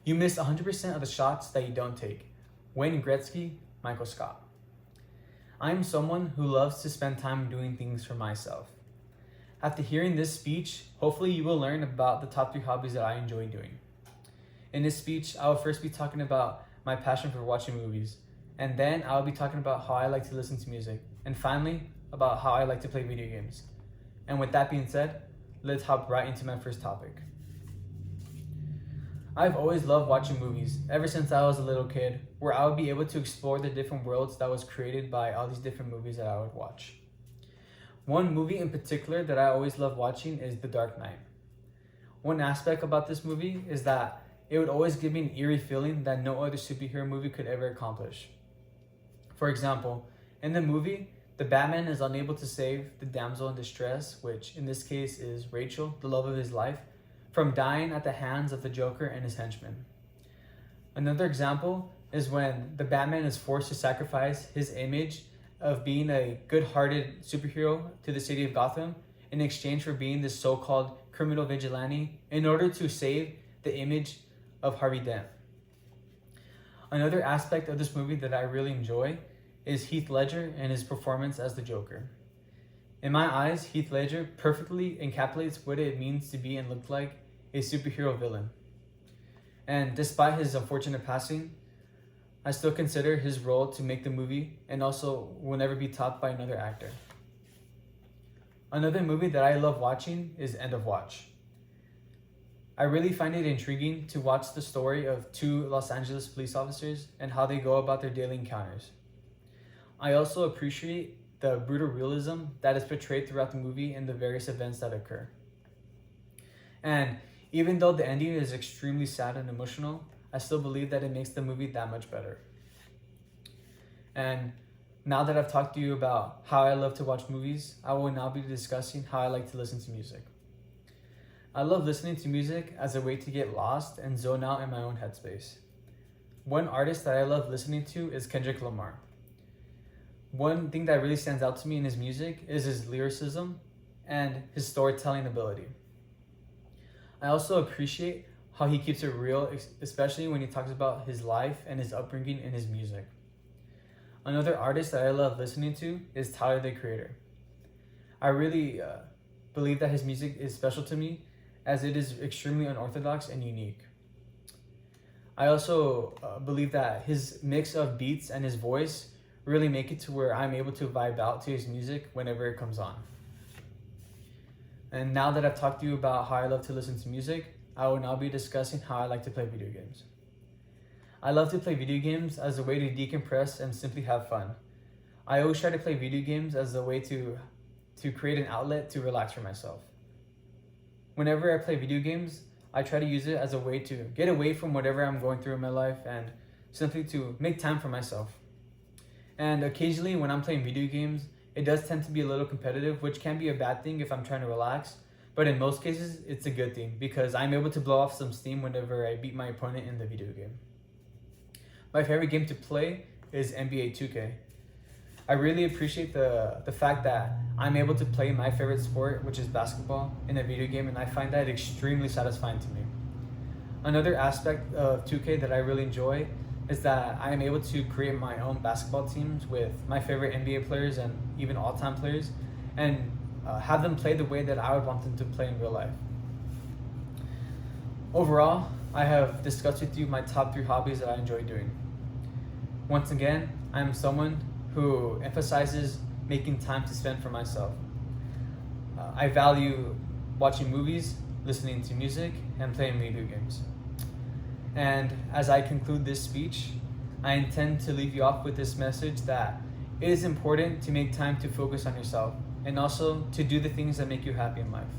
You miss 100% of the shots that you don't take. Wayne Gretzky, Michael Scott. I am someone who loves to spend time doing things for myself. After hearing this speech, hopefully you will learn about the top 3 hobbies that I enjoy doing. In this speech, I will first be talking about my passion for watching movies, and then I will be talking about how I like to listen to music, and finally, about how I like to play video games. And with that being said, let's hop right into my first topic. I've always loved watching movies, ever since I was a little kid, where I would be able to explore the different worlds that was created by all these different movies that I would watch. One movie in particular that I always loved watching is The Dark Knight. One aspect about this movie is that it would always give me an eerie feeling that no other superhero movie could ever accomplish. For example, in the movie, the Batman is unable to save the damsel in distress, which in this case is Rachel, the love of his life, from dying at the hands of the Joker and his henchmen. Another example is when the Batman is forced to sacrifice his image of being a good-hearted superhero to the city of Gotham in exchange for being this so-called criminal vigilante in order to save the image of Harvey Dent. Another aspect of this movie that I really enjoy is Heath Ledger and his performance as the Joker. In my eyes, Heath Ledger perfectly encapsulates what it means to be and look like a superhero villain. And despite his unfortunate passing, I still consider his role to make the movie and also will never be topped by another actor. Another movie that I love watching is End of Watch. I really find it intriguing to watch the story of 2 Los Angeles police officers and how they go about their daily encounters. I also appreciate the brutal realism that is portrayed throughout the movie and the various events that occur. And even though the ending is extremely sad and emotional, I still believe that it makes the movie that much better. And now that I've talked to you about how I love to watch movies, I will now be discussing how I like to listen to music. I love listening to music as a way to get lost and zone out in my own headspace. One artist that I love listening to is Kendrick Lamar. One thing that really stands out to me in his music is his lyricism and his storytelling ability. I also appreciate how he keeps it real, especially when he talks about his life and his upbringing in his music. Another artist that I love listening to is Tyler, the Creator. I really believe that his music is special to me as it is extremely unorthodox and unique. I also believe that his mix of beats and his voice really make it to where I'm able to vibe out to his music whenever it comes on. And now that I've talked to you about how I love to listen to music, I will now be discussing how I like to play video games. I love to play video games as a way to decompress and simply have fun. I always try to play video games as a way to create an outlet to relax for myself. Whenever I play video games, I try to use it as a way to get away from whatever I'm going through in my life and simply to make time for myself. And occasionally when I'm playing video games, it does tend to be a little competitive, which can be a bad thing if I'm trying to relax. But in most cases, it's a good thing because I'm able to blow off some steam whenever I beat my opponent in the video game. My favorite game to play is NBA 2K. I really appreciate the fact that I'm able to play my favorite sport, which is basketball, in a video game, and I find that extremely satisfying to me. Another aspect of 2K that I really enjoy is that I am able to create my own basketball teams with my favorite NBA players and even all-time players, and have them play the way that I would want them to play in real life. Overall, I have discussed with you my top 3 hobbies that I enjoy doing. Once again, I am someone who emphasizes making time to spend for myself. I value watching movies, listening to music, and playing video games. And as I conclude this speech, I intend to leave you off with this message that it is important to make time to focus on yourself and also to do the things that make you happy in life.